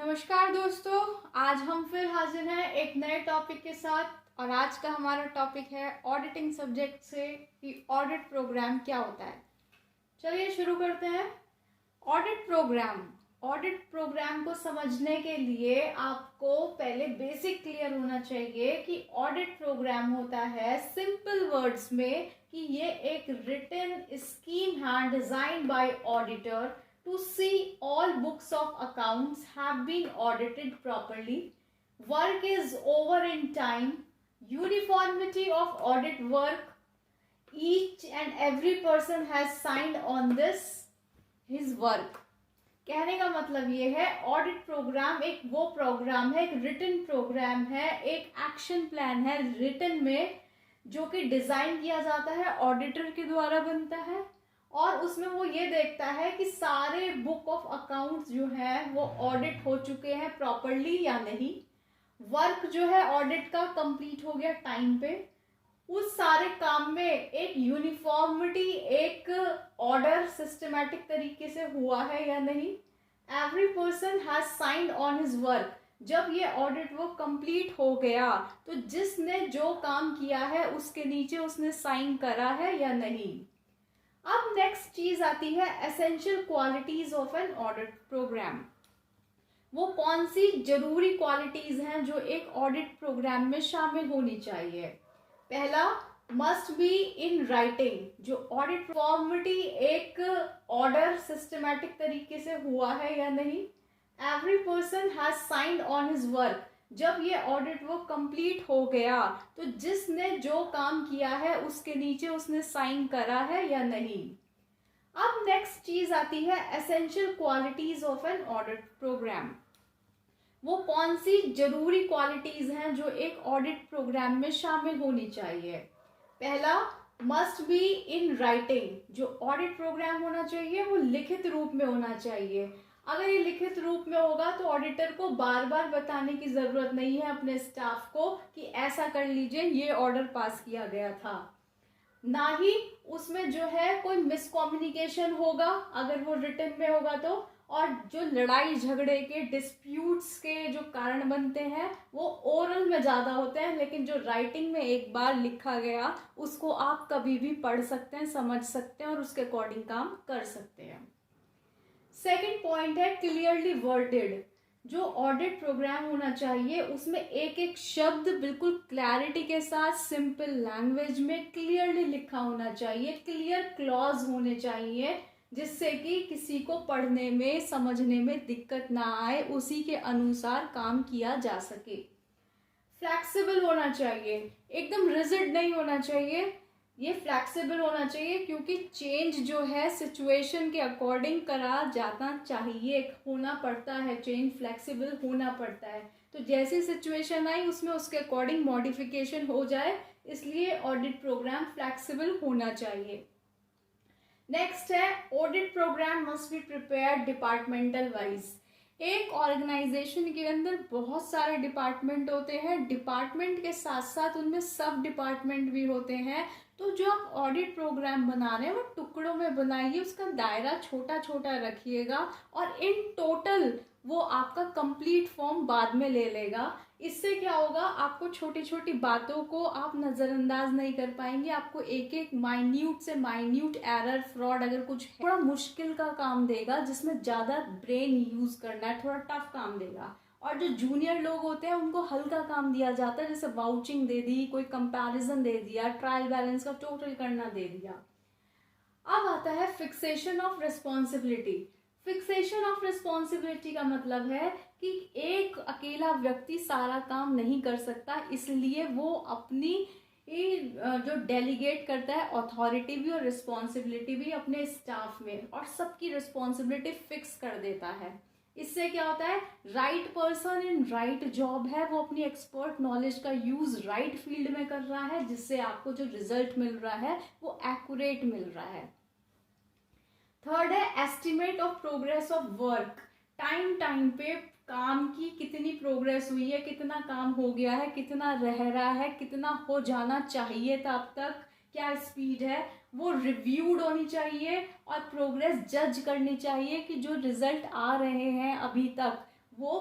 नमस्कार दोस्तों, आज हम फिर हाजिर हैं एक नए टॉपिक के साथ। और आज का हमारा टॉपिक है ऑडिटिंग सब्जेक्ट से कि ऑडिट प्रोग्राम क्या होता है। चलिए शुरू करते हैं। ऑडिट प्रोग्राम को समझने के लिए आपको पहले बेसिक क्लियर होना चाहिए कि ऑडिट प्रोग्राम होता है सिंपल वर्ड्स में कि ये एक रिटन स्कीम है design by auditor to see all books of accounts have been audited properly, work is over in time, uniformity of audit work, each and every person has signed on this his work। कहने का मतलब ये है audit programme एक वो programme है, एक written programme है, एक एक्शन प्लान है रिटन में जो कि डिजाइन किया जाता है, ऑडिटर के द्वारा बनता है और उसमें वो ये देखता है कि सारे बुक ऑफ अकाउंट्स जो है वो ऑडिट हो चुके हैं प्रॉपरली या नहीं, वर्क जो है ऑडिट का कंप्लीट हो गया टाइम पे, उस सारे काम में एक यूनिफॉर्मिटी, एक ऑर्डर सिस्टमैटिक तरीके से हुआ है या नहीं, every person has signed on his work. जब ये ऑडिट वो कंप्लीट हो गया तो जिसने जो काम किया है उसके नीचे उसने साइन करा है या नहीं। अब नेक्स्ट चीज आती है essential qualities of an audit programme. वो कौन सी जरूरी क्वालिटीज हैं जो एक ऑडिट प्रोग्राम में शामिल होनी चाहिए। पहला, मस्ट बी इन राइटिंग। जो ऑडिट फॉर्मेलिटी एक ऑर्डर सिस्टमैटिक तरीके से हुआ है या नहीं, every person has signed on his work. जब ये ऑडिट वो कंप्लीट हो गया तो जिसने जो काम किया है उसके नीचे उसने साइन करा है या नहीं। अब नेक्स्ट चीज आती है essential qualities of an audit programme. वो कौन सी जरूरी क्वालिटीज हैं जो एक ऑडिट प्रोग्राम में शामिल होनी चाहिए। पहला, मस्ट बी इन राइटिंग। जो ऑडिट प्रोग्राम होना चाहिए वो लिखित रूप में होना चाहिए। अगर ये लिखित रूप में होगा तो ऑडिटर को बार बार बताने की जरूरत नहीं है अपने स्टाफ को कि ऐसा कर लीजिए, ये ऑर्डर पास किया गया था। ना ही उसमें जो है कोई मिसकम्युनिकेशन होगा अगर वो रिटन में होगा तो, और जो लड़ाई झगड़े के डिस्प्यूट्स के जो कारण बनते हैं वो ओरल में ज़्यादा होते हैं, लेकिन जो राइटिंग में एक बार लिखा गया उसको आप कभी भी पढ़ सकते हैं, समझ सकते हैं और उसके अकॉर्डिंग काम कर सकते हैं। सेकेंड पॉइंट है क्लियरली वर्डेड। जो ऑडिट प्रोग्राम होना चाहिए उसमें एक एक शब्द बिल्कुल क्लैरिटी के साथ सिंपल लैंग्वेज में क्लियरली लिखा होना चाहिए, क्लियर क्लॉज होने चाहिए जिससे कि किसी को पढ़ने में समझने में दिक्कत ना आए, उसी के अनुसार काम किया जा सके। फ्लैक्सिबल होना चाहिए, एकदम रिजिड नहीं होना चाहिए, ये फ्लैक्सिबल होना चाहिए क्योंकि चेंज जो है सिचुएशन के अकॉर्डिंग करा जाना चाहिए, होना पड़ता है चेंज, फ्लैक्सिबल होना पड़ता है। तो जैसी सिचुएशन आई उसमें उसके अकॉर्डिंग मॉडिफिकेशन हो जाए, इसलिए ऑडिट प्रोग्राम फ्लैक्सिबल होना चाहिए। नेक्स्ट है audit programme must be prepared departmental wise. एक ऑर्गेनाइजेशन के अंदर बहुत सारे डिपार्टमेंट होते हैं, डिपार्टमेंट के साथ साथ उनमें सब डिपार्टमेंट भी होते हैं। तो जो आप ऑडिट प्रोग्राम बना रहे हैं वो टुकड़ों में बनाइए, उसका दायरा छोटा छोटा रखिएगा और इन टोटल वो आपका कंप्लीट फॉर्म बाद में ले लेगा। इससे क्या होगा, आपको छोटी छोटी बातों को आप नज़रअंदाज नहीं कर पाएंगे, आपको एक एक माइन्यूट से माइन्यूट एरर, फ्रॉड अगर कुछ है, थोड़ा मुश्किल का काम देगा जिसमें ज़्यादा ब्रेन यूज करना है, थोड़ा टफ काम देगा। और जो जूनियर लोग होते हैं उनको हल्का काम दिया जाता है, जैसे वाउचिंग दे दी, कोई कंपैरिजन दे दिया, ट्रायल बैलेंस का टोटल करना दे दिया। अब आता है fixation of responsibility. Fixation of responsibility का मतलब है कि एक अकेला व्यक्ति सारा काम नहीं कर सकता, इसलिए वो अपनी जो डेलीगेट करता है अथॉरिटी भी और रिस्पॉन्सिबिलिटी भी अपने स्टाफ में, और सबकी रिस्पॉन्सिबिलिटी फिक्स कर देता है। इससे क्या होता है, right person in right job है, वो अपनी एक्सपर्ट नॉलेज का यूज राइट फील्ड में कर रहा है, जिससे आपको जो रिजल्ट मिल रहा है वो एक्यूरेट मिल रहा है। थर्ड है estimate of progress of work. Time पे काम की कितनी प्रोग्रेस हुई है, कितना काम हो गया है, कितना रह रहा है, कितना हो जाना चाहिए था अब तक, क्या स्पीड है, वो रिव्यूड होनी चाहिए और प्रोग्रेस जज करनी चाहिए कि जो रिजल्ट आ रहे हैं अभी तक वो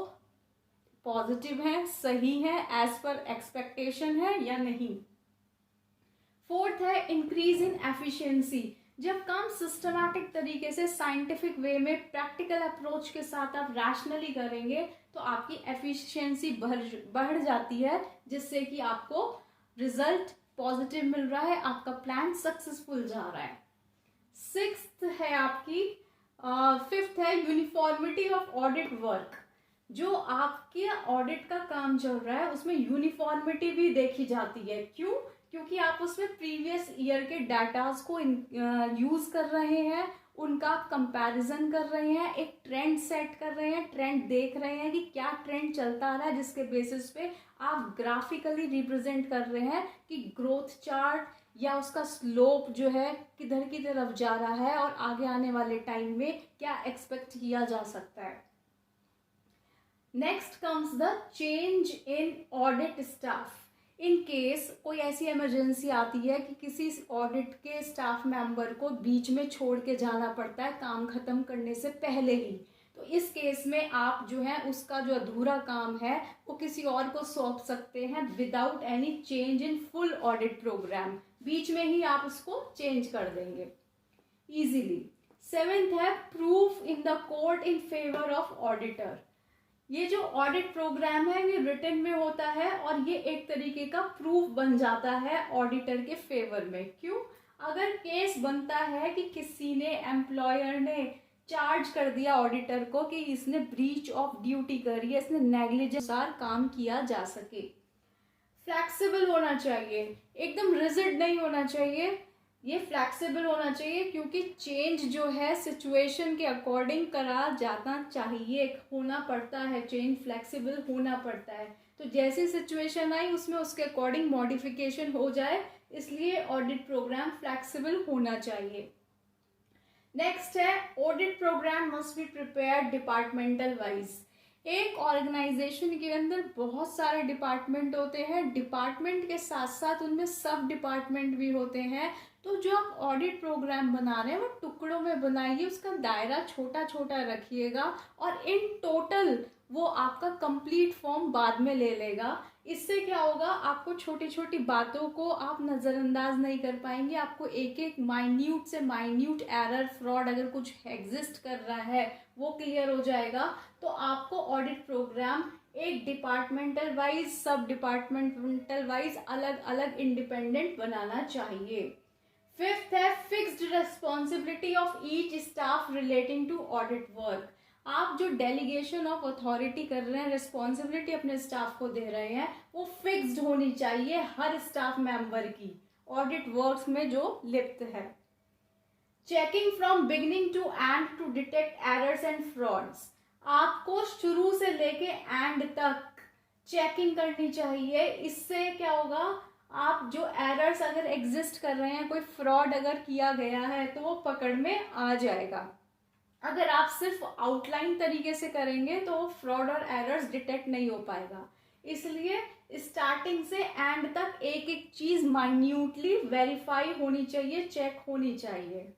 पॉजिटिव है, सही है, एज पर एक्सपेक्टेशन है या नहीं। फोर्थ है इंक्रीज इन एफिशिएंसी। जब काम सिस्टमैटिक तरीके से साइंटिफिक वे में प्रैक्टिकल अप्रोच के साथ आप रैशनली करेंगे तो आपकी एफिशिएंसी बढ़ जाती है, जिससे कि आपको रिजल्ट पॉजिटिव मिल रहा है, आपका प्लान सक्सेसफुल जा रहा है। सिक्स्थ है आपकी फिफ्थ है यूनिफॉर्मिटी ऑफ ऑडिट वर्क। जो आपके ऑडिट का काम चल रहा है उसमें यूनिफॉर्मिटी भी देखी जाती है। क्यों? क्योंकि आप उसमें प्रीवियस ईयर के डाटाज को यूज कर रहे हैं, उनका कंपैरिजन कर रहे हैं, एक ट्रेंड सेट कर रहे हैं, ट्रेंड देख रहे हैं कि क्या ट्रेंड चलता आ रहा है, जिसके बेसिस पे आप ग्राफिकली रिप्रेजेंट कर रहे हैं कि ग्रोथ चार्ट या उसका स्लोप जो है किधर की तरफ जा रहा है और आगे आने वाले टाइम में क्या एक्सपेक्ट किया जा सकता है। Next comes the change in audit staff. In case कोई ऐसी इमरजेंसी आती है कि किसी ऑडिट के स्टाफ मेंबर को बीच में छोड़ के जाना पड़ता है काम खत्म करने से पहले ही, तो इस केस में आप जो है उसका जो अधूरा काम है वो किसी और को सौंप सकते हैं without any change in full audit program. बीच में ही आप उसको चेंज कर देंगे इजीली। सेवेंथ है proof in the court in favour of auditor. ये जो ऑडिट प्रोग्राम है ये रिटन में होता है और ये एक तरीके का प्रूफ बन जाता है ऑडिटर के फेवर में। क्यों? अगर केस बनता है कि किसी ने एम्प्लॉयर ने चार्ज कर दिया ऑडिटर को कि इसने ब्रीच ऑफ ड्यूटी करी है, इसने नेग्लिजेंस काम किया जा सके। फ्लेक्सिबल होना चाहिए, एकदम रिजिड नहीं होना चाहिए, ये फ्लेक्सिबल होना चाहिए क्योंकि चेंज जो है सिचुएशन के अकॉर्डिंग करा जाना चाहिए, होना पड़ता है, चेंज फ्लेक्सिबल होना पड़ता है। तो जैसी सिचुएशन आई उसमें उसके अकॉर्डिंग मॉडिफिकेशन हो जाए, इसलिए ऑडिट प्रोग्राम फ्लेक्सिबल होना चाहिए। नेक्स्ट है audit programme must be prepared departmental wise. एक ऑर्गेनाइजेशन के अंदर बहुत सारे डिपार्टमेंट होते हैं, डिपार्टमेंट के साथ साथ उनमें सब डिपार्टमेंट भी होते हैं। तो जो आप ऑडिट प्रोग्राम बना रहे हैं वो टुकड़ों में बनाइए, उसका दायरा छोटा छोटा रखिएगा और इन टोटल वो आपका कंप्लीट फॉर्म बाद में ले लेगा। इससे क्या होगा, आपको छोटी छोटी बातों को आप नज़रअंदाज नहीं कर पाएंगे, आपको एक एक माइन्यूट से माइन्यूट एरर फ्रॉड अगर कुछ एग्जिस्ट कर रहा है वो क्लियर हो जाएगा। तो आपको ऑडिट प्रोग्राम एक डिपार्टमेंटल वाइज, सब डिपार्टमेंटल वाइज अलग अलग इंडिपेंडेंट बनाना चाहिए। फिफ्थ है fixed responsibility of each staff relating to audit work. आप जो डेलीगेशन ऑफ अथॉरिटी कर रहे हैं, रिस्पॉन्सिबिलिटी अपने स्टाफ को दे रहे हैं, वो फिक्स्ड होनी चाहिए हर स्टाफ मेंबर की ऑडिट वर्क्स में जो लिप्त है। Checking from beginning to end to detect errors and frauds. आपको शुरू से लेके एंड तक चेकिंग करनी चाहिए। इससे क्या होगा, आप जो एरर्स अगर एग्जिस्ट कर रहे हैं, कोई फ्रॉड अगर किया गया है तो वो पकड़ में आ जाएगा। अगर आप सिर्फ आउटलाइन तरीके से करेंगे तो फ्रॉड और एरर्स डिटेक्ट नहीं हो पाएगा। इसलिए स्टार्टिंग से एंड तक एक एक चीज माइन्यूटली वेरीफाई होनी चाहिए, चेक होनी चाहिए।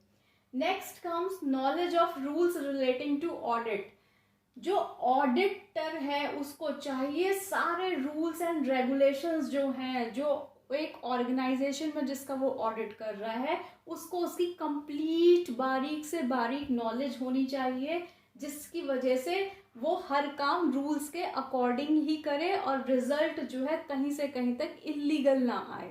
Next comes knowledge of rules relating to audit. जो ऑडिटर है उसको चाहिए सारे रूल्स एंड रेगुलेशंस जो हैं, जो एक ऑर्गेनाइजेशन में जिसका वो ऑडिट कर रहा है, उसको उसकी कंप्लीट बारीक से बारीक नॉलेज होनी चाहिए, जिसकी वजह से वो हर काम रूल्स के अकॉर्डिंग ही करे और रिजल्ट जो है कहीं से कहीं तक इलीगल ना आए।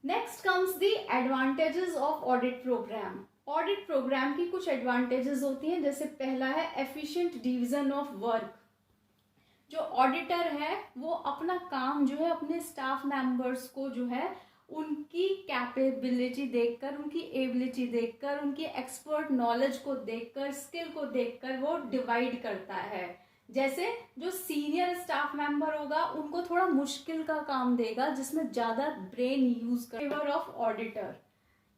Next comes the advantages of audit programme. Audit programme की कुछ एडवांटेजेस होती हैं, जैसे पहला है एफिशिएंट डिवीजन ऑफ वर्क। जो ऑडिटर है वो अपना काम जो है अपने स्टाफ मेंबर्स को जो है उनकी कैपेबिलिटी देखकर, उनकी एबिलिटी देखकर, उनकी एक्सपर्ट नॉलेज को देखकर, स्किल को देखकर वो डिवाइड करता है। जैसे जो सीनियर स्टाफ मेंबर होगा उनको थोड़ा मुश्किल का काम देगा जिसमें ज़्यादा ब्रेन यूज कर फेवर ऑफ ऑडिटर।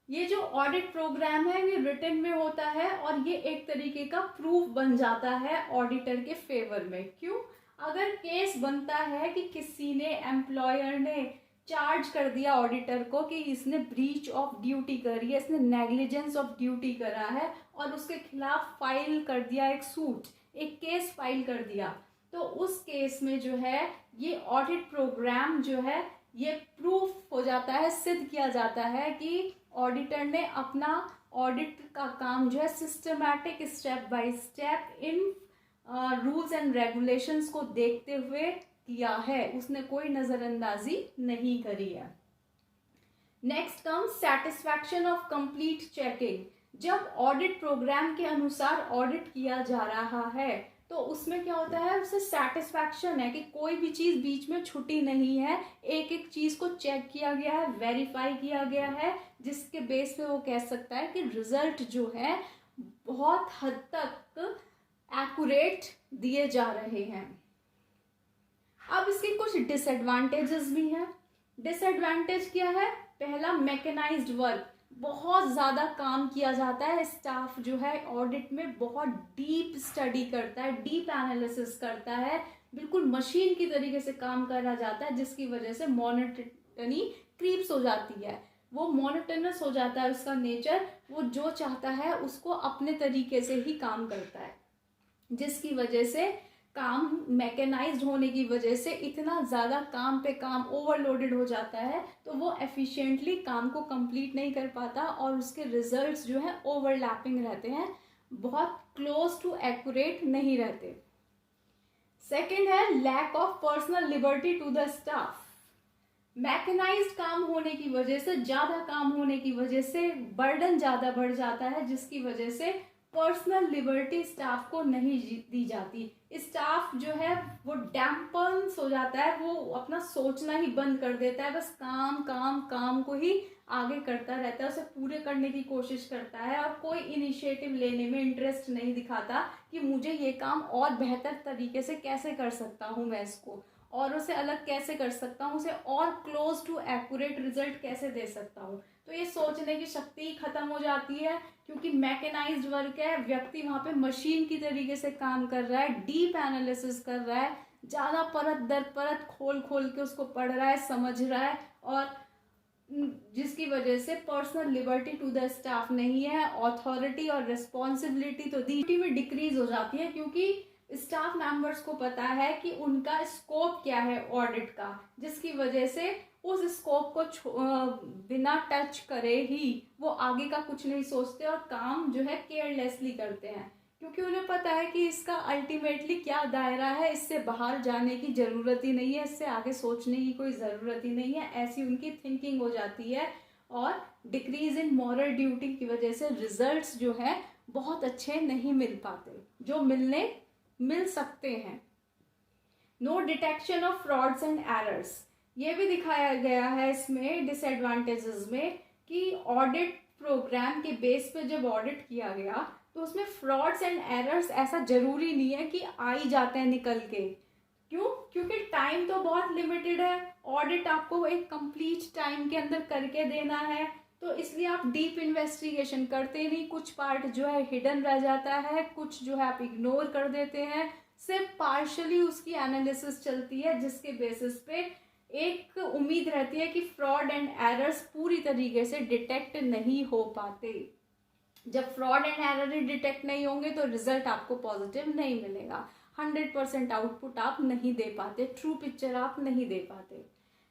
ये जो ऑडिट प्रोग्राम है ये रिटन में होता है और ये एक तरीके का प्रूफ बन जाता है ऑडिटर के फेवर में। क्यों? अगर केस बनता है कि किसी ने एम्प्लॉयर ने चार्ज कर दिया ऑडिटर को कि इसने ब्रीच ऑफ ड्यूटी करी है, इसने नेग्लिजेंस ऑफ ड्यूटी करा है और उसके खिलाफ फाइल कर दिया एक सूट एक केस फाइल कर दिया, तो उस केस में जो है ये ऑडिट प्रोग्राम जो है ये प्रूफ हो जाता है, सिद्ध किया जाता है कि ऑडिटर ने अपना ऑडिट का काम जो है systematic step by step in rules and regulations को देखते हुए किया है, उसने कोई नजरअंदाजी नहीं करी है। Next comes satisfaction of complete checking. जब ऑडिट प्रोग्राम के अनुसार ऑडिट किया जा रहा है तो उसमें क्या होता है, उससे सेटिस्फैक्शन है कि कोई भी चीज बीच में छुटी नहीं है, एक एक चीज को चेक किया गया है, वेरीफाई किया गया है, जिसके बेस पे वो कह सकता है कि रिजल्ट जो है बहुत हद तक एक्यूरेट दिए जा रहे हैं। अब इसके कुछ डिसएडवांटेजेस भी हैं। डिसएडवांटेज क्या है? पहला, मैकेनाइज्ड वर्क, बहुत ज़्यादा काम किया जाता है, स्टाफ जो है ऑडिट में बहुत डीप स्टडी करता है, डीप एनालिसिस करता है, बिल्कुल मशीन की तरीके से काम करा जाता है, जिसकी वजह से मोनोटनी क्रीप्स हो जाती है, वो मोनोटनस हो जाता है उसका नेचर, वो जो चाहता है उसको अपने तरीके से ही काम करता है, जिसकी वजह से काम मैकेनाइज्ड होने की वजह से इतना ज़्यादा काम पे काम ओवरलोडेड हो जाता है, तो वो एफिशिएंटली काम को कंप्लीट नहीं कर पाता और उसके रिजल्ट्स जो है ओवरलैपिंग रहते हैं, बहुत क्लोज टू एक्यूरेट नहीं रहते। सेकंड है lack of personal liberty to the staff. Mechanised काम होने की वजह से, ज़्यादा काम होने की वजह से बर्डन ज़्यादा बढ़ जाता है, जिसकी वजह से पर्सनल लिबर्टी स्टाफ को नहीं दी जाती। स्टाफ जो है वो डैम्पन्स हो जाता है, वो अपना सोचना ही बंद कर देता है, बस काम काम काम को ही आगे करता रहता है, उसे पूरे करने की कोशिश करता है और कोई इनिशिएटिव लेने में इंटरेस्ट नहीं दिखाता कि मुझे ये काम और बेहतर तरीके से कैसे कर सकता हूँ, मैं इसको और उसे अलग कैसे कर सकता हूँ, उसे और क्लोज टू एक्यूरेट रिजल्ट कैसे दे सकता हूँ। तो ये सोचने की शक्ति ही खत्म हो जाती है, क्योंकि मैकेनाइज्ड वर्क है, व्यक्ति वहाँ पे मशीन की तरीके से काम कर रहा है, डीप एनालिसिस कर रहा है, ज़्यादा परत दर परत खोल खोल के उसको पढ़ रहा है, समझ रहा है, और जिसकी वजह से personal liberty to the staff नहीं है, अथॉरिटी और रिस्पॉन्सिबिलिटी तो दी में डिक्रीज हो जाती है, क्योंकि स्टाफ मेंबर्स को पता है कि उनका स्कोप क्या है ऑडिट का, जिसकी वजह से उस स्कोप को बिना टच करे ही वो आगे का कुछ नहीं सोचते और काम जो है केयरलेसली करते हैं, क्योंकि उन्हें पता है कि इसका अल्टीमेटली क्या दायरा है, इससे बाहर जाने की ज़रूरत ही नहीं है, इससे आगे सोचने की कोई ज़रूरत ही नहीं है, ऐसी उनकी थिंकिंग हो जाती है। और डिक्रीज इन मॉरल ड्यूटी की वजह से रिजल्ट्स जो है बहुत अच्छे नहीं मिल पाते, जो मिल सकते हैं। No detection of frauds and errors, ये भी दिखाया गया है इसमें डिसएडवांटेजेस में कि ऑडिट प्रोग्राम के बेस पे जब ऑडिट किया गया तो उसमें फ्रॉड्स एंड एरर्स ऐसा जरूरी नहीं है कि आ ही जाते हैं निकल के। क्यों? क्योंकि टाइम तो बहुत लिमिटेड है, ऑडिट आपको एक कंप्लीट टाइम के अंदर करके देना है, तो इसलिए आप डीप इन्वेस्टिगेशन करते नहीं, कुछ पार्ट जो है हिडन रह जाता है, कुछ जो है आप इग्नोर कर देते हैं, सिर्फ पार्शली उसकी एनालिसिस चलती है, जिसके बेसिस पे एक उम्मीद रहती है कि फ्रॉड एंड एरर्स पूरी तरीके से डिटेक्ट नहीं हो पाते। जब फ्रॉड एंड एरर डिटेक्ट नहीं होंगे तो रिजल्ट आपको पॉजिटिव नहीं मिलेगा, 100% आउटपुट आप नहीं दे पाते, ट्रू पिक्चर आप नहीं दे पाते।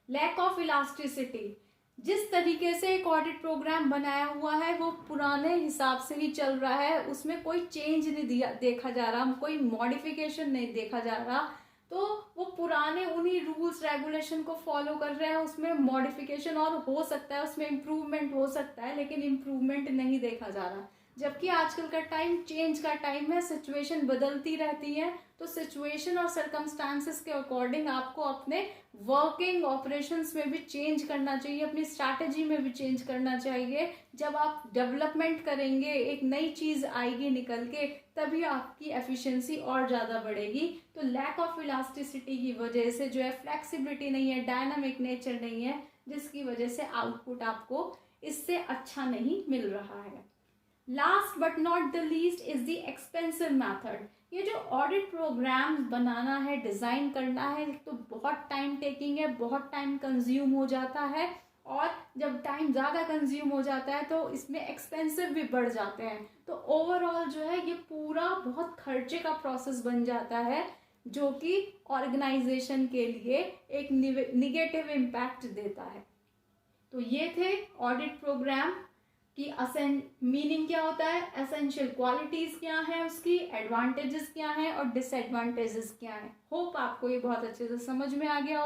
लैक ऑफ इलास्टिसिटी, जिस तरीके से एक ऑडिट प्रोग्राम बनाया हुआ है वो पुराने हिसाब से ही चल रहा है, उसमें कोई चेंज नहीं देखा जा रहा, कोई मॉडिफिकेशन नहीं देखा जा रहा, तो वो पुराने उन्हीं रूल्स रेगुलेशन को फॉलो कर रहे हैं, उसमें मॉडिफिकेशन और हो सकता है, उसमें इम्प्रूवमेंट हो सकता है, लेकिन इम्प्रूवमेंट नहीं देखा जा रहा। जबकि आजकल का टाइम चेंज का टाइम है, सिचुएशन बदलती रहती है, तो सिचुएशन और सर्कमस्टांसेस के अकॉर्डिंग आपको अपने वर्किंग ऑपरेशंस में भी चेंज करना चाहिए, अपनी स्ट्रैटेजी में भी चेंज करना चाहिए। जब आप डेवलपमेंट करेंगे, एक नई चीज़ आएगी निकल के, तभी आपकी एफिशिएंसी और ज़्यादा बढ़ेगी। तो लैक ऑफ इलास्टिसिटी की वजह से जो है फ्लेक्सिबिलिटी नहीं है, डायनामिक नेचर नहीं है, जिसकी वजह से आउटपुट आपको इससे अच्छा नहीं मिल रहा है। Last but not the least is the expensive method. ये जो ऑडिट प्रोग्राम्स बनाना है, डिज़ाइन करना है, तो बहुत टाइम टेकिंग है, बहुत टाइम कंज्यूम हो जाता है और जब टाइम ज़्यादा कंज्यूम हो जाता है तो इसमें एक्सपेंसिव भी बढ़ जाते हैं। तो ओवरऑल जो है ये पूरा बहुत खर्चे का प्रोसेस बन जाता है, जो कि ऑर्गेनाइजेशन के लिए एक निगेटिव इम्पैक्ट देता है। तो ये थे ऑडिट प्रोग्राम की मीनिंग क्या होता है, एसेंशियल क्वालिटीज क्या है उसकी, एडवांटेजेस क्या है और डिसएडवांटेजेस क्या है। होप आपको ये बहुत अच्छे से समझ में आ गया हो।